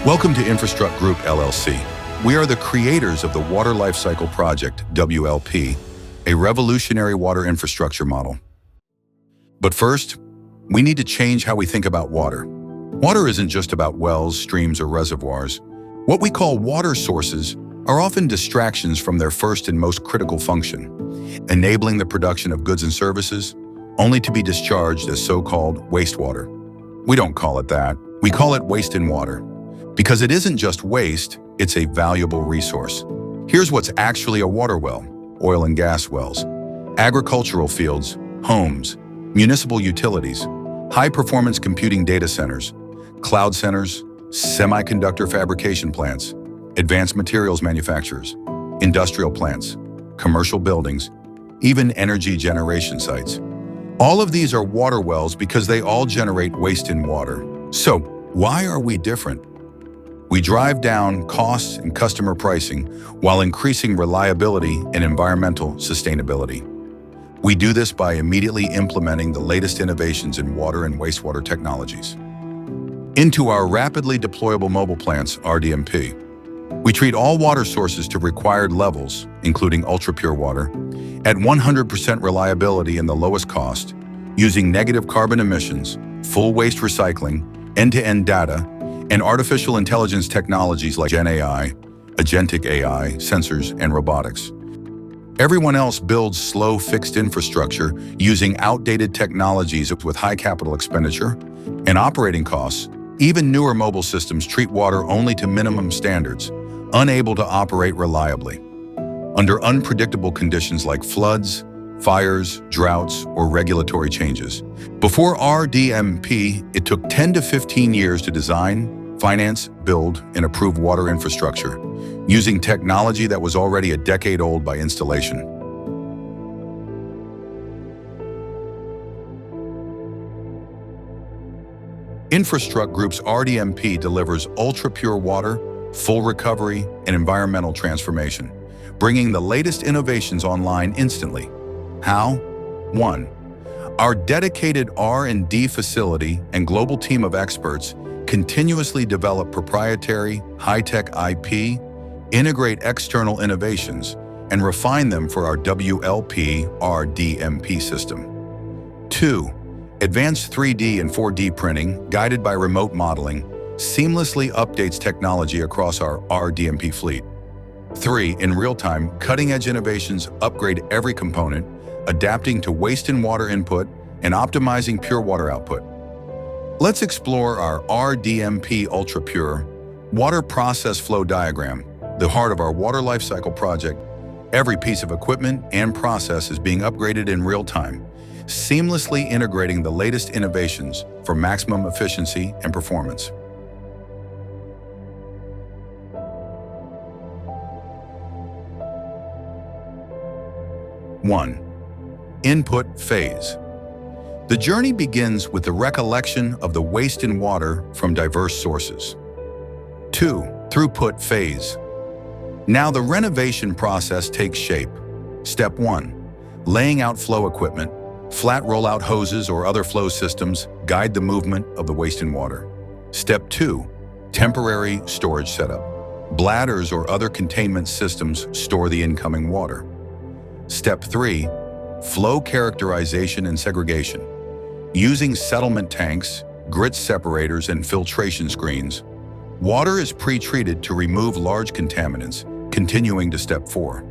Welcome to Infrastruk Group LLC. We are the creators of the Water LifeCycle Project, WLP, a revolutionary water infrastructure model. But first, we need to change how we think about water. Water isn't just about wells, streams, or reservoirs. What we call water sources are often distractions from their first and most critical function, enabling the production of goods and services, only to be discharged as so-called wastewater. We don't call it that. We call it waste in water. Because it isn't just waste, it's a valuable resource. Here's what's actually a water well: oil and gas wells, agricultural fields, homes, municipal utilities, high-performance computing data centers, cloud centers, semiconductor fabrication plants, advanced materials manufacturers, industrial plants, commercial buildings, even energy generation sites. All of these are water wells because they all generate waste in water. So, why are we different? We drive down costs and customer pricing while increasing reliability and environmental sustainability. We do this by immediately implementing the latest innovations in water and wastewater technologies into our rapidly deployable mobile plants, RDMP. We treat all water sources to required levels, including ultra-pure water, at 100% reliability and the lowest cost, using negative carbon emissions, full waste recycling, end-to-end data, and artificial intelligence technologies like Gen AI, agentic AI, sensors, and robotics. Everyone else builds slow, fixed infrastructure using outdated technologies with high capital expenditure and operating costs. Even newer mobile systems treat water only to minimum standards, unable to operate reliably. Under unpredictable conditions like floods, fires, droughts, or regulatory changes. Before RDMP, it took 10 to 15 years to design, finance, build, and approve water infrastructure, using technology that was already a decade old by installation. Infrastruk Group's RDMP delivers ultra-pure water, full recovery, and environmental transformation, bringing the latest innovations online instantly. How? 1. Our dedicated R&D facility and global team of experts continuously develop proprietary, high-tech IP, integrate external innovations, and refine them for our WLP RDMP system. 2. Advanced 3D and 4D printing, guided by remote modeling, seamlessly updates technology across our RDMP fleet. 3. In real time, cutting-edge innovations upgrade every component, adapting to waste and water input and optimizing pure water output. Let's explore our RDMP Ultra Pure Water Process Flow Diagram, the heart of our Water LifeCycle project. Every piece of equipment and process is being upgraded in real time, seamlessly integrating the latest innovations for maximum efficiency and performance. One, input phase. The journey begins with the recollection of the waste in water from diverse sources. 2. Throughput phase. Now the renovation process takes shape. Step 1. Laying out flow equipment. Flat rollout hoses or other flow systems guide the movement of the waste in water. Step 2. Temporary storage setup. Bladders or other containment systems store the incoming water. Step 3. Flow characterization and segregation. Using settlement tanks, grit separators, and filtration screens, water is pre-treated to remove large contaminants, continuing to Step 4.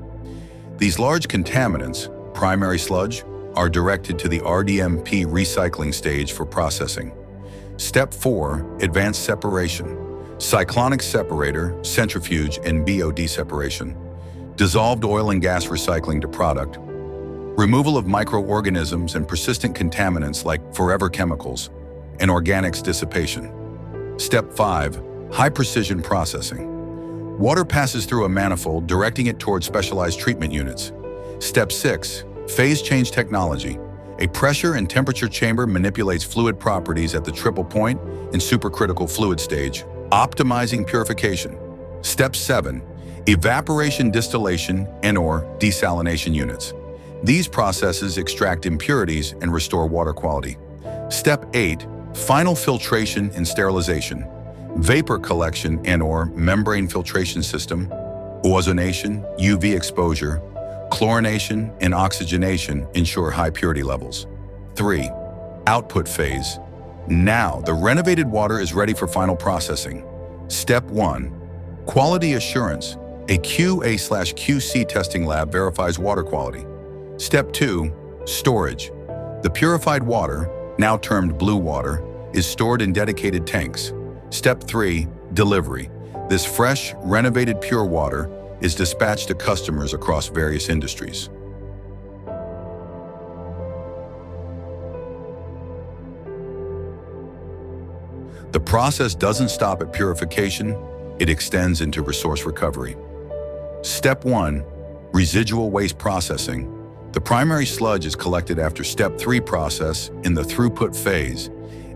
These large contaminants, primary sludge, are directed to the RDMP recycling stage for processing. Step 4, advanced separation, cyclonic separator, centrifuge, and BOD separation, dissolved oil and gas recycling to product, removal of microorganisms and persistent contaminants like forever chemicals, and organics dissipation. Step 5, high-precision processing. Water passes through a manifold, directing it toward specialized treatment units. Step 6, phase change technology. A pressure and temperature chamber manipulates fluid properties at the triple point and supercritical fluid stage, optimizing purification. Step 7, evaporation distillation and/or desalination units. These processes extract impurities and restore water quality. Step 8, final filtration and sterilization. vapor collection and/or membrane filtration system, ozonation, UV exposure, chlorination, and oxygenation ensure high purity levels. 3. Output phase. Now, the renovated water is ready for final processing. Step 1. Quality assurance. A QA/QC testing lab verifies water quality. Step 2. Storage. The purified water, now termed blue water, is stored in dedicated tanks. Step 3. Delivery. This fresh, renovated pure water is dispatched to customers across various industries. The process doesn't stop at purification, it extends into resource recovery. Step 1. Residual waste processing. The primary sludge is collected after Step 3 process in the throughput phase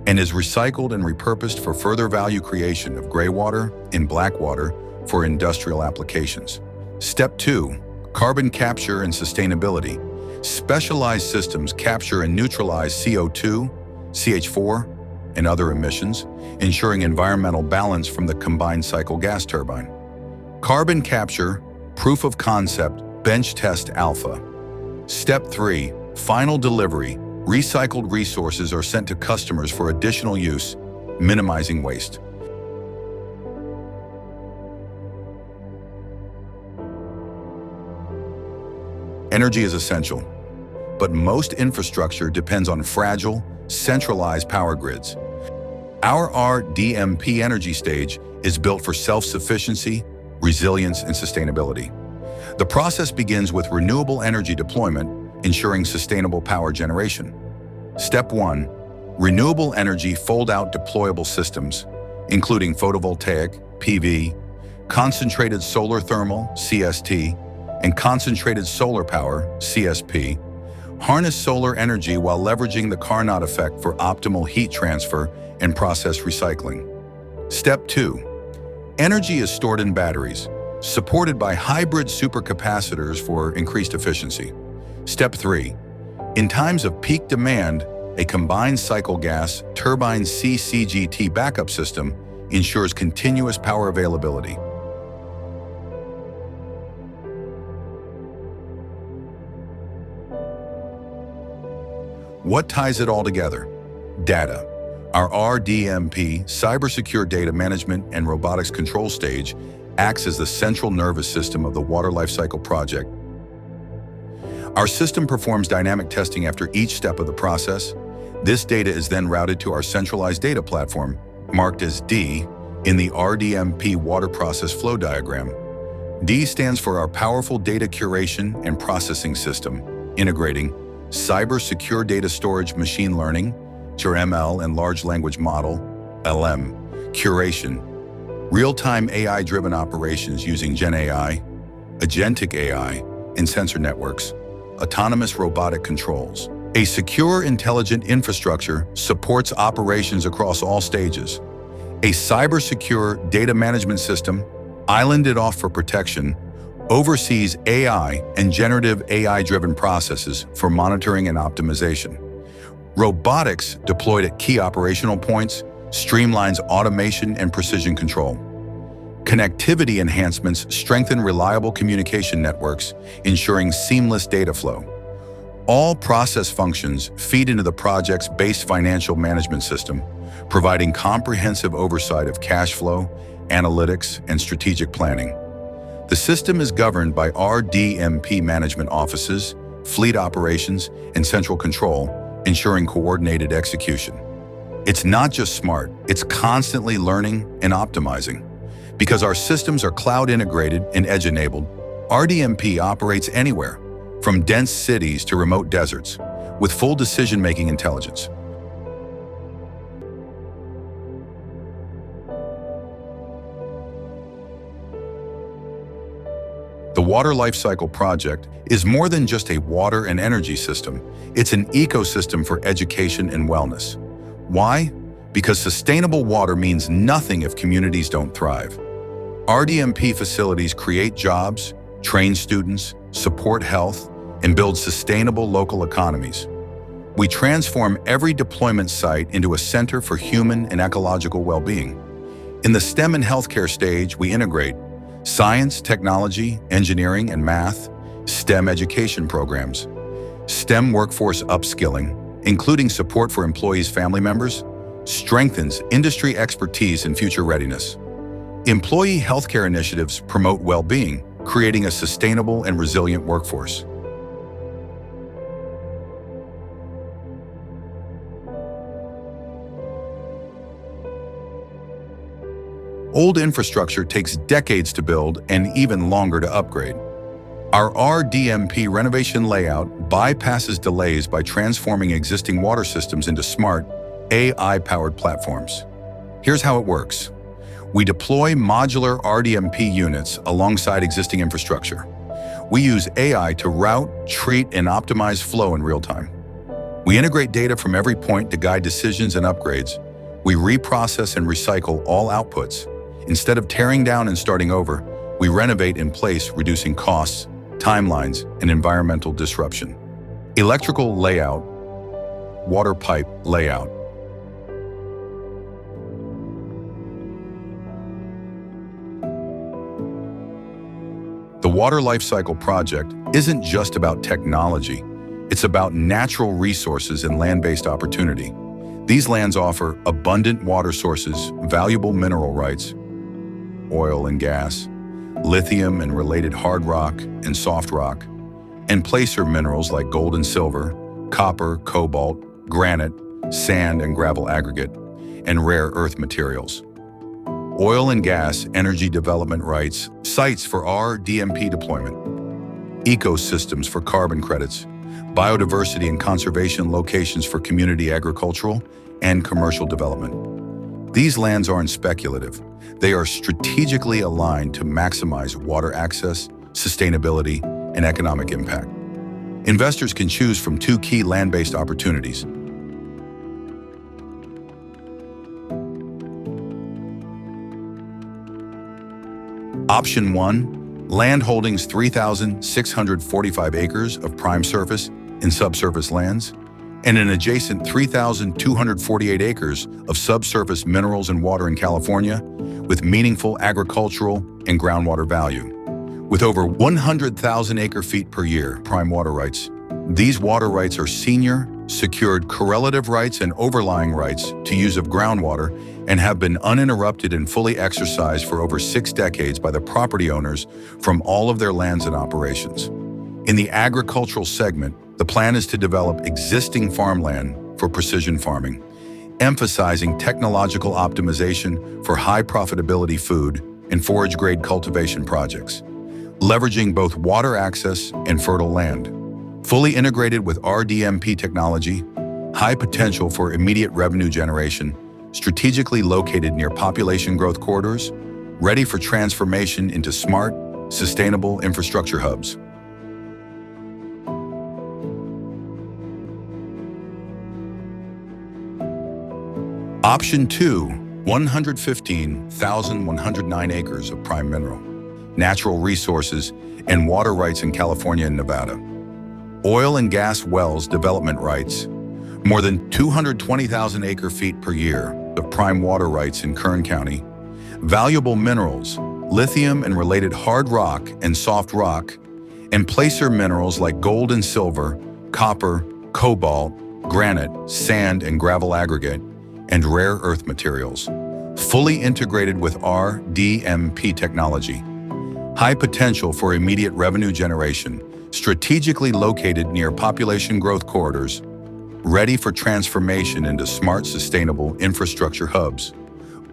and is recycled and repurposed for further value creation of gray water and black water for industrial applications. Step 2. Carbon capture and sustainability. Specialized systems capture and neutralize CO2, CH4, and other emissions, ensuring environmental balance from the combined cycle gas turbine. Carbon capture, proof of concept, bench test alpha. Step 3. Final delivery. Recycled resources are sent to customers for additional use, minimizing waste. Energy is essential, but most infrastructure depends on fragile, centralized power grids. Our RDMP energy stage is built for self-sufficiency, resilience, and sustainability. The process begins with renewable energy deployment, ensuring sustainable power generation. Step 1. Renewable energy fold-out deployable systems, including photovoltaic, PV, concentrated solar thermal, CST, and concentrated solar power, CSP, harness solar energy while leveraging the Carnot effect for optimal heat transfer and process recycling. Step 2. Energy is stored in batteries, supported by hybrid supercapacitors for increased efficiency. Step 3. In times of peak demand, a combined cycle gas turbine CCGT backup system ensures continuous power availability. What ties it all together? Data. Our RDMP, cybersecure data management and robotics control stage, acts as the central nervous system of the Water LifeCycle project. Our system performs dynamic testing after each step of the process. This data is then routed to our centralized data platform, marked as D, in the RDMP water process flow diagram. D stands for our powerful data curation and processing system, integrating cyber-secure data storage, machine learning, ML and large language model, LM, curation, real-time AI-driven operations using Gen AI, agentic AI, and sensor networks, autonomous robotic controls. A secure, intelligent infrastructure supports operations across all stages. A cyber-secure data management system, islanded off for protection, oversees AI and generative AI-driven processes for monitoring and optimization. Robotics deployed at key operational points streamlines automation and precision control. Connectivity enhancements strengthen reliable communication networks, ensuring seamless data flow. All process functions feed into the project's base financial management system, providing comprehensive oversight of cash flow, analytics, and strategic planning. The system is governed by RDMP management offices, fleet operations, and central control, ensuring coordinated execution. It's not just smart, it's constantly learning and optimizing. Because our systems are cloud-integrated and edge-enabled, RDMP operates anywhere, from dense cities to remote deserts, with full decision-making intelligence. The Water LifeCycle project is more than just a water and energy system. It's an ecosystem for education and wellness. Why? Because sustainable water means nothing if communities don't thrive. RDMP facilities create jobs, train students, support health, and build sustainable local economies. We transform every deployment site into a center for human and ecological well-being. In the STEM and healthcare stage, we integrate science, technology, engineering, and math, STEM education programs, STEM workforce upskilling, including support for employees' family members, strengthens industry expertise and future readiness. Employee healthcare initiatives promote well-being, creating a sustainable and resilient workforce. Old infrastructure takes decades to build and even longer to upgrade. Our RDMP renovation layout bypasses delays by transforming existing water systems into smart, AI-powered platforms. Here's how it works. We deploy modular RDMP units alongside existing infrastructure. We use AI to route, treat, and optimize flow in real time. We integrate data from every point to guide decisions and upgrades. We reprocess and recycle all outputs. Instead of tearing down and starting over, we renovate in place, reducing costs, timelines, and environmental disruption. Electrical layout, water pipe layout. The Water LifeCycle Project isn't just about technology. It's about natural resources and land-based opportunity. These lands offer abundant water sources, valuable mineral rights, oil and gas, lithium and related hard rock and soft rock, and placer minerals like gold and silver, copper, cobalt, granite, sand and gravel aggregate, and rare earth materials. Oil and gas energy development rights, sites for RDMP deployment, ecosystems for carbon credits, biodiversity and conservation locations for community agricultural and commercial development. These lands aren't speculative. They are strategically aligned to maximize water access, sustainability, and economic impact. Investors can choose from two key land-based opportunities. Option 1, land holdings 3,645 acres of prime surface and subsurface lands, and an adjacent 3,248 acres of subsurface minerals and water in California with meaningful agricultural and groundwater value. With over 100,000 acre-feet per year prime water rights, these water rights are senior, secured correlative rights and overlying rights to use of groundwater and have been uninterrupted and fully exercised for over 6 decades by the property owners from all of their lands and operations. In the agricultural segment, the plan is to develop existing farmland for precision farming, emphasizing technological optimization for high profitability food and forage-grade cultivation projects, leveraging both water access and fertile land. Fully integrated with RDMP technology, high potential for immediate revenue generation, strategically located near population growth corridors, ready for transformation into smart, sustainable infrastructure hubs. Option 2, 115,109 acres of prime mineral, natural resources, and water rights in California and Nevada. Oil and gas wells development rights, more than 220,000 acre-feet per year of prime water rights in Kern County, valuable minerals, lithium and related hard rock and soft rock, and placer minerals like gold and silver, copper, cobalt, granite, sand and gravel aggregate, and rare earth materials, fully integrated with RDMP technology. High potential for immediate revenue generation, strategically located near population growth corridors, ready for transformation into smart, sustainable infrastructure hubs.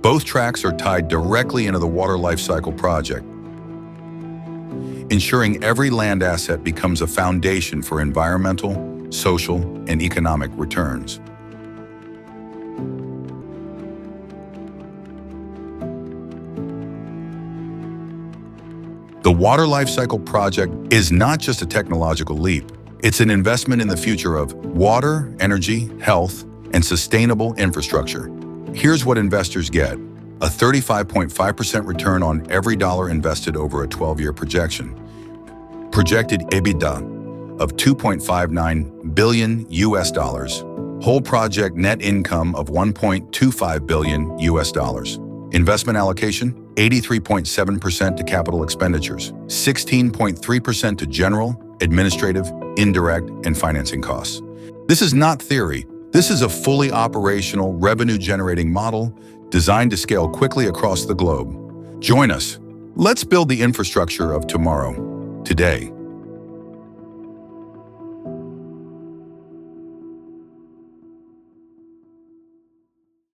Both tracks are tied directly into the Water LifeCycle Project, ensuring every land asset becomes a foundation for environmental, social, and economic returns. The Water LifeCycle Project is not just a technological leap. It's an investment in the future of water, energy, health, and sustainable infrastructure. Here's what investors get: a 35.5% return on every dollar invested over a 12-year projection, projected EBITDA of $2.59 billion US, whole project net income of $1.25 billion US, Investment allocation, 83.7% to capital expenditures, 16.3% to general, administrative, indirect, and financing costs. This is not theory. This is a fully operational, revenue-generating model designed to scale quickly across the globe. Join us. Let's build the infrastructure of tomorrow, today.